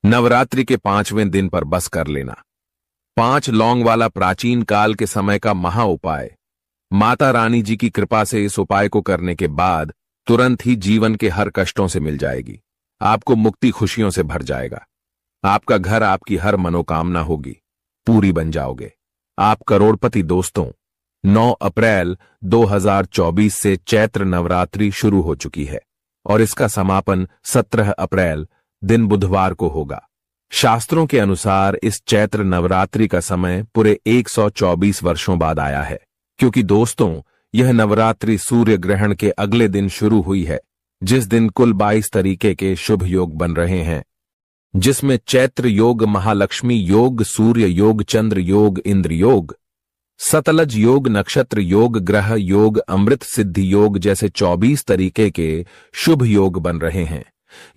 नवरात्रि के 5वें दिन पर बस कर लेना। 5 लौंग वाला प्राचीन काल के समय का महा उपाय। माता रानी जी की कृपा से इस उपाय को करने के बाद तुरंत ही जीवन के हर कष्टों से मिल जाएगी। आपको मुक्ति खुशियों से भर जाएगा। आपका घर, आपकी हर मनोकामना होगी पूरी बन जाओगे। आप करोड़पति। दोस्तों, 9 अप्रैल 2024 से चैत्र नवरात्रि शुरू हो चुकी है और इसका समापन 17 अप्रैल दिन बुधवार को होगा। शास्त्रों के अनुसार इस चैत्र नवरात्रि का समय पूरे 124 वर्षों बाद आया है, क्योंकि दोस्तों यह नवरात्रि सूर्य ग्रहण के अगले दिन शुरू हुई है, जिस दिन कुल 22 तरीके के शुभ योग बन रहे हैं, जिसमें चैत्र योग, महालक्ष्मी योग, सूर्य योग, चंद्र योग, इंद्र योग, सतलज योग, नक्षत्र योग, ग्रह योग, अमृत सिद्धि योग जैसे 24 तरीके के शुभ योग बन रहे हैं।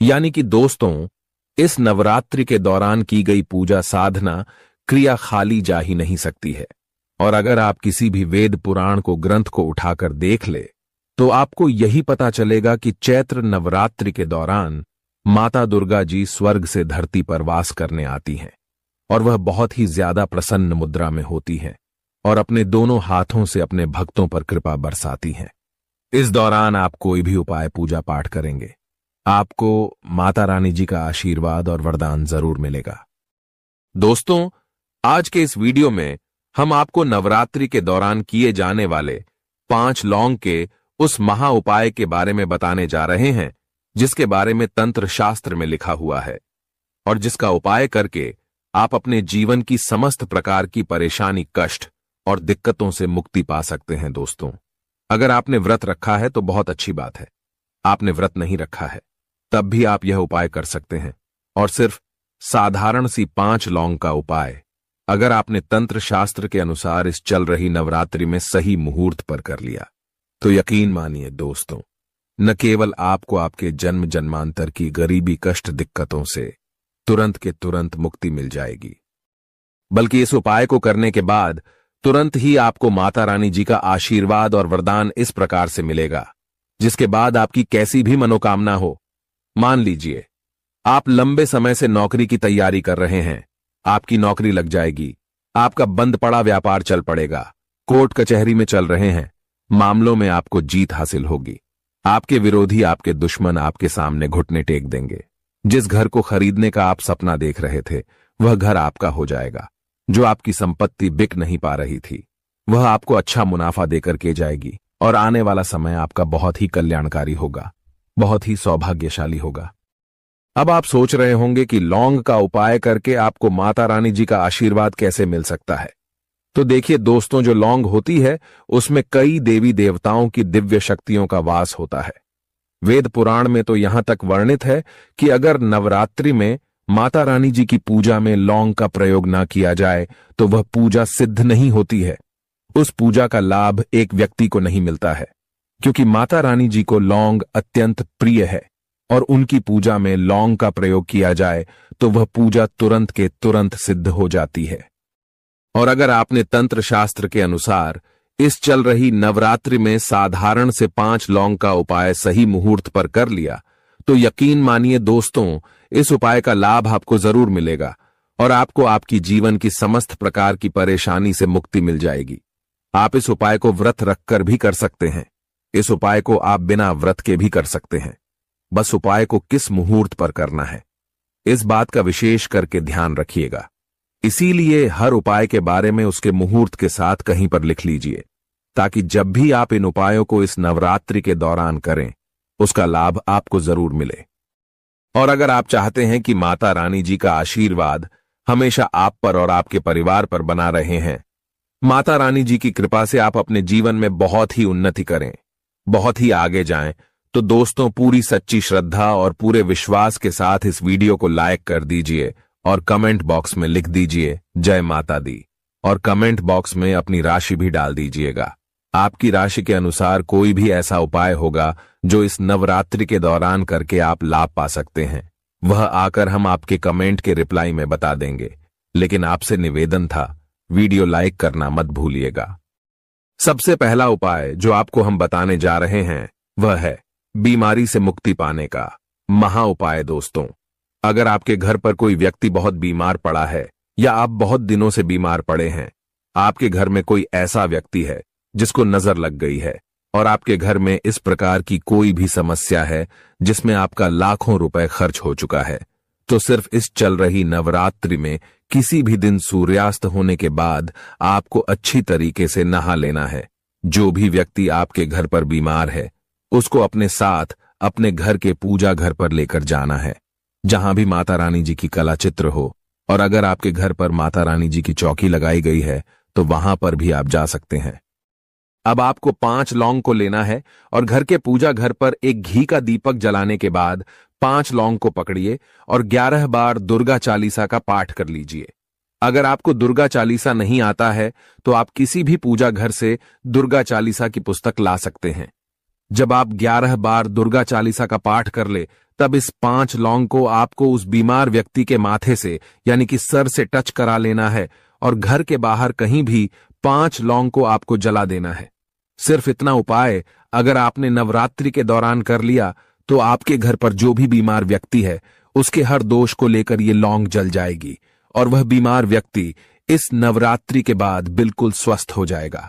यानी कि दोस्तों, इस नवरात्रि के दौरान की गई पूजा, साधना, क्रिया खाली जा ही नहीं सकती है। और अगर आप किसी भी वेद पुराण को, ग्रंथ को उठाकर देख ले तो आपको यही पता चलेगा कि चैत्र नवरात्रि के दौरान माता दुर्गा जी स्वर्ग से धरती पर वास करने आती हैं और वह बहुत ही ज्यादा प्रसन्न मुद्रा में होती हैं और अपने दोनों हाथों से अपने भक्तों पर कृपा बरसाती हैं। इस दौरान आप कोई भी उपाय, पूजा पाठ करेंगे, आपको माता रानी जी का आशीर्वाद और वरदान जरूर मिलेगा। दोस्तों, आज के इस वीडियो में हम आपको नवरात्रि के दौरान किए जाने वाले 5 लौंग के उस महा उपाय के बारे में बताने जा रहे हैं, जिसके बारे में तंत्र शास्त्र में लिखा हुआ है और जिसका उपाय करके आप अपने जीवन की समस्त प्रकार की परेशानी, कष्ट और दिक्कतों से मुक्ति पा सकते हैं। दोस्तों, अगर आपने व्रत रखा है तो बहुत अच्छी बात है। आपने व्रत नहीं रखा है तब भी आप यह उपाय कर सकते हैं और सिर्फ साधारण सी 5 लौंग का उपाय अगर आपने तंत्र शास्त्र के अनुसार इस चल रही नवरात्रि में सही मुहूर्त पर कर लिया तो यकीन मानिए दोस्तों, न केवल आपको आपके जन्म जन्मांतर की गरीबी, कष्ट, दिक्कतों से तुरंत के तुरंत मुक्ति मिल जाएगी, बल्कि इस उपाय को करने के बाद तुरंत ही आपको माता रानी जी का आशीर्वाद और वरदान इस प्रकार से मिलेगा, जिसके बाद आपकी कैसी भी मनोकामना हो। मान लीजिए आप लंबे समय से नौकरी की तैयारी कर रहे हैं, आपकी नौकरी लग जाएगी। आपका बंद पड़ा व्यापार चल पड़ेगा। कोर्ट कचहरी में चल रहे हैं, मामलों में आपको जीत हासिल होगी। आपके विरोधी, आपके दुश्मन आपके सामने घुटने टेक देंगे। जिस घर को खरीदने का आप सपना देख रहे थे वह घर आपका हो जाएगा। जो आपकी संपत्ति बिक नहीं पा रही थी वह आपको अच्छा मुनाफा देकर के जाएगी और आने वाला समय आपका बहुत ही कल्याणकारी होगा, बहुत ही सौभाग्यशाली होगा। अब आप सोच रहे होंगे कि लौंग का उपाय करके आपको माता रानी जी का आशीर्वाद कैसे मिल सकता है। तो देखिए दोस्तों, जो लौंग होती है उसमें कई देवी देवताओं की दिव्य शक्तियों का वास होता है। वेद पुराण में तो यहां तक वर्णित है कि अगर नवरात्रि में माता रानी जी की पूजा में लौंग का प्रयोग ना किया जाए तो वह पूजा सिद्ध नहीं होती है। उस पूजा का लाभ एक व्यक्ति को नहीं मिलता है, क्योंकि माता रानी जी को लौंग अत्यंत प्रिय है और उनकी पूजा में लौंग का प्रयोग किया जाए तो वह पूजा तुरंत के तुरंत सिद्ध हो जाती है। और अगर आपने तंत्र शास्त्र के अनुसार इस चल रही नवरात्रि में साधारण से 5 लौंग का उपाय सही मुहूर्त पर कर लिया तो यकीन मानिए दोस्तों, इस उपाय का लाभ आपको जरूर मिलेगा और आपको आपकी जीवन की समस्त प्रकार की परेशानी से मुक्ति मिल जाएगी। आप इस उपाय को व्रत रखकर भी कर सकते हैं। इस उपाय को आप बिना व्रत के भी कर सकते हैं। बस उपाय को किस मुहूर्त पर करना है, इस बात का विशेष करके ध्यान रखिएगा। इसीलिए हर उपाय के बारे में उसके मुहूर्त के साथ कहीं पर लिख लीजिए, ताकि जब भी आप इन उपायों को इस नवरात्रि के दौरान करें उसका लाभ आपको जरूर मिले। और अगर आप चाहते हैं कि माता रानी जी का आशीर्वाद हमेशा आप पर और आपके परिवार पर बना रहे हैं, माता रानी जी की कृपा से आप अपने जीवन में बहुत ही उन्नति करें, बहुत ही आगे जाएं, तो दोस्तों पूरी सच्ची श्रद्धा और पूरे विश्वास के साथ इस वीडियो को लाइक कर दीजिए और कमेंट बॉक्स में लिख दीजिए जय माता दी और कमेंट बॉक्स में अपनी राशि भी डाल दीजिएगा। आपकी राशि के अनुसार कोई भी ऐसा उपाय होगा जो इस नवरात्रि के दौरान करके आप लाभ पा सकते हैं, वह आकर हम आपके कमेंट के रिप्लाई में बता देंगे। लेकिन आपसे निवेदन था, वीडियो लाइक करना मत भूलिएगा। सबसे पहला उपाय जो आपको हम बताने जा रहे हैं वह है बीमारी से मुक्ति पाने का महा उपाय। दोस्तों, अगर आपके घर पर कोई व्यक्ति बहुत बीमार पड़ा है या आप बहुत दिनों से बीमार पड़े हैं, आपके घर में कोई ऐसा व्यक्ति है जिसको नजर लग गई है और आपके घर में इस प्रकार की कोई भी समस्या है जिसमें आपका लाखों रुपए खर्च हो चुका है, तो सिर्फ इस चल रही नवरात्रि में किसी भी दिन सूर्यास्त होने के बाद आपको अच्छी तरीके से नहा लेना है। जो भी व्यक्ति आपके घर पर बीमार है उसको अपने साथ अपने घर के पूजा घर पर लेकर जाना है, जहां भी माता रानी जी की कला चित्र हो। और अगर आपके घर पर माता रानी जी की चौकी लगाई गई है तो वहां पर भी आप जा सकते हैं। अब आपको 5 लौंग को लेना है और घर के पूजा घर पर एक घी का दीपक जलाने के बाद 5 लौंग को पकड़िए और 11 बार दुर्गा चालीसा का पाठ कर लीजिए। अगर आपको दुर्गा चालीसा नहीं आता है तो आप किसी भी पूजा घर से दुर्गा चालीसा की पुस्तक ला सकते हैं। जब आप 11 बार दुर्गा चालीसा का पाठ कर ले तब इस 5 लौंग को आपको उस बीमार व्यक्ति के माथे से यानी कि सर से टच करा लेना है और घर के बाहर कहीं भी 5 लौंग को आपको जला देना है। सिर्फ इतना उपाय अगर आपने नवरात्रि के दौरान कर लिया तो आपके घर पर जो भी बीमार व्यक्ति है उसके हर दोष को लेकर ये लौंग जल जाएगी और वह बीमार व्यक्ति इस नवरात्रि के बाद बिल्कुल स्वस्थ हो जाएगा।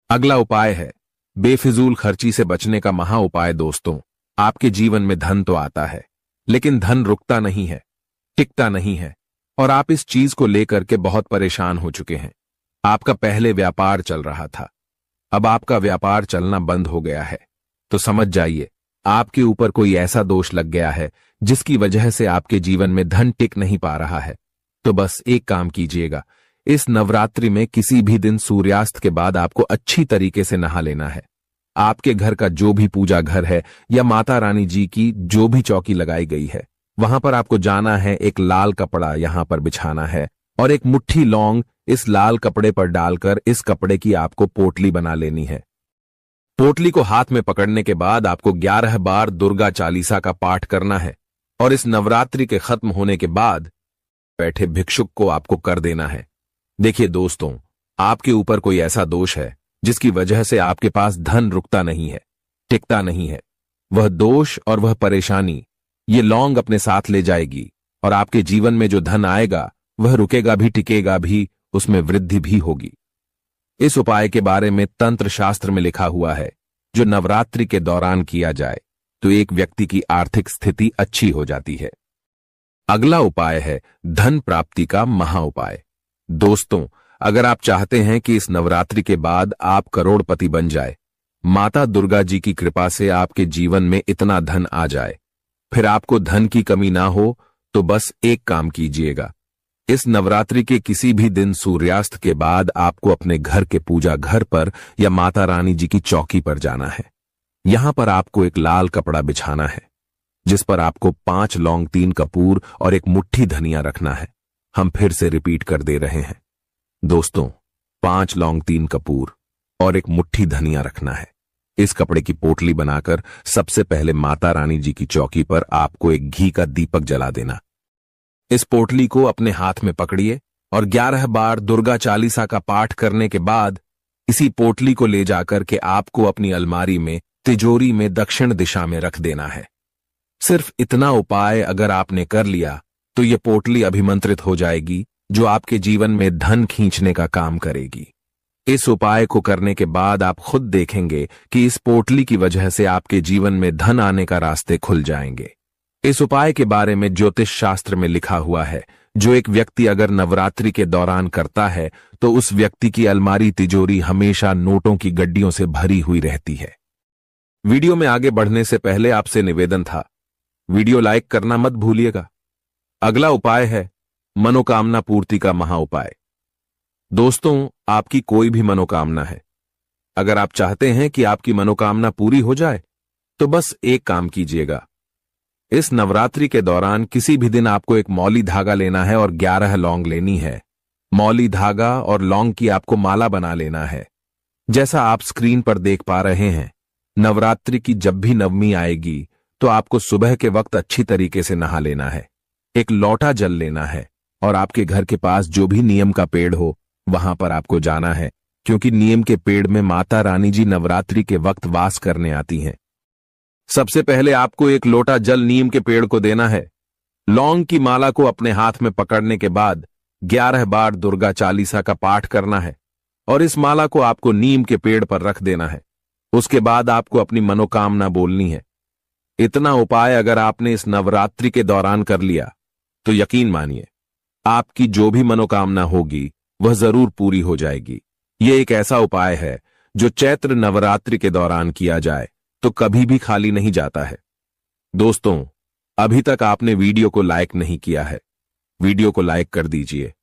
अगला उपाय है बेफिजूल खर्ची से बचने का महा उपाय। दोस्तों, आपके जीवन में धन तो आता है लेकिन धन रुकता नहीं है, टिकता नहीं है और आप इस चीज को लेकर के बहुत परेशान हो चुके हैं। आपका पहले व्यापार चल रहा था, अब आपका व्यापार चलना बंद हो गया है, तो समझ जाइए आपके ऊपर कोई ऐसा दोष लग गया है जिसकी वजह से आपके जीवन में धन टिक नहीं पा रहा है। तो बस एक काम कीजिएगा, इस नवरात्रि में किसी भी दिन सूर्यास्त के बाद आपको अच्छी तरीके से नहा लेना है। आपके घर का जो भी पूजा घर है या माता रानी जी की जो भी चौकी लगाई गई है वहां पर आपको जाना है, एक लाल कपड़ा यहां पर बिछाना है और एक मुट्ठी लौंग इस लाल कपड़े पर डालकर इस कपड़े की आपको पोटली बना लेनी है। पोटली को हाथ में पकड़ने के बाद आपको 11 बार दुर्गा चालीसा का पाठ करना है और इस नवरात्रि के खत्म होने के बाद बैठे भिक्षुक को आपको कर देना है। देखिए दोस्तों, आपके ऊपर कोई ऐसा दोष है जिसकी वजह से आपके पास धन रुकता नहीं है, टिकता नहीं है। वह दोष और वह परेशानी ये लौंग अपने साथ ले जाएगी और आपके जीवन में जो धन आएगा वह रुकेगा भी, टिकेगा भी, उसमें वृद्धि भी होगी। इस उपाय के बारे में तंत्र शास्त्र में लिखा हुआ है, जो नवरात्रि के दौरान किया जाए तो एक व्यक्ति की आर्थिक स्थिति अच्छी हो जाती है। अगला उपाय है धन प्राप्ति का महा उपाय। दोस्तों, अगर आप चाहते हैं कि इस नवरात्रि के बाद आप करोड़पति बन जाए, माता दुर्गा जी की कृपा से आपके जीवन में इतना धन आ जाए, फिर आपको धन की कमी ना हो, तो बस एक काम कीजिएगा। इस नवरात्रि के किसी भी दिन सूर्यास्त के बाद आपको अपने घर के पूजा घर पर या माता रानी जी की चौकी पर जाना है। यहां पर आपको एक लाल कपड़ा बिछाना है जिस पर आपको 5 लौंग, 3 कपूर और एक मुट्ठी धनिया रखना है। हम फिर से रिपीट कर दे रहे हैं दोस्तों, 5 लौंग, 3 कपूर और एक मुट्ठी धनिया रखना है। इस कपड़े की पोटली बनाकर सबसे पहले माता रानी जी की चौकी पर आपको एक घी का दीपक जला देना। इस पोटली को अपने हाथ में पकड़िए और 11 बार दुर्गा चालीसा का पाठ करने के बाद इसी पोटली को ले जाकर के आपको अपनी अलमारी में, तिजोरी में दक्षिण दिशा में रख देना है। सिर्फ इतना उपाय अगर आपने कर लिया तो ये पोटली अभिमंत्रित हो जाएगी, जो आपके जीवन में धन खींचने का काम करेगी। इस उपाय को करने के बाद आप खुद देखेंगे कि इस पोटली की वजह से आपके जीवन में धन आने का रास्ते खुल जाएंगे। इस उपाय के बारे में ज्योतिष शास्त्र में लिखा हुआ है, जो एक व्यक्ति अगर नवरात्रि के दौरान करता है तो उस व्यक्ति की अलमारी, तिजोरी हमेशा नोटों की गड्डियों से भरी हुई रहती है। वीडियो में आगे बढ़ने से पहले आपसे निवेदन था, वीडियो लाइक करना मत भूलिएगा। अगला उपाय है मनोकामना पूर्ति का महा उपाय। दोस्तों, आपकी कोई भी मनोकामना है, अगर आप चाहते हैं कि आपकी मनोकामना पूरी हो जाए तो बस एक काम कीजिएगा। इस नवरात्रि के दौरान किसी भी दिन आपको एक मौली धागा लेना है और 11 लौंग लेनी है। मौली धागा और लौंग की आपको माला बना लेना है। जैसा आप स्क्रीन पर देख पा रहे हैं, नवरात्रि की जब भी नवमी आएगी तो आपको सुबह के वक्त अच्छी तरीके से नहा लेना है, एक लोटा जल लेना है और आपके घर के पास जो भी नीम का पेड़ हो वहां पर आपको जाना है, क्योंकि नीम के पेड़ में माता रानी जी नवरात्रि के वक्त वास करने आती हैं। सबसे पहले आपको एक लोटा जल नीम के पेड़ को देना है लौंग की माला को अपने हाथ में पकड़ने के बाद 11 बार दुर्गा चालीसा का पाठ करना है और इस माला को आपको नीम के पेड़ पर रख देना है। उसके बाद आपको अपनी मनोकामना बोलनी है। इतना उपाय अगर आपने इस नवरात्रि के दौरान कर लिया तो यकीन मानिए आपकी जो भी मनोकामना होगी वह जरूर पूरी हो जाएगी। यह एक ऐसा उपाय है जो चैत्र नवरात्रि के दौरान किया जाए तो कभी भी खाली नहीं जाता है। दोस्तों, अभी तक आपने वीडियो को लाइक नहीं किया है, वीडियो को लाइक कर दीजिए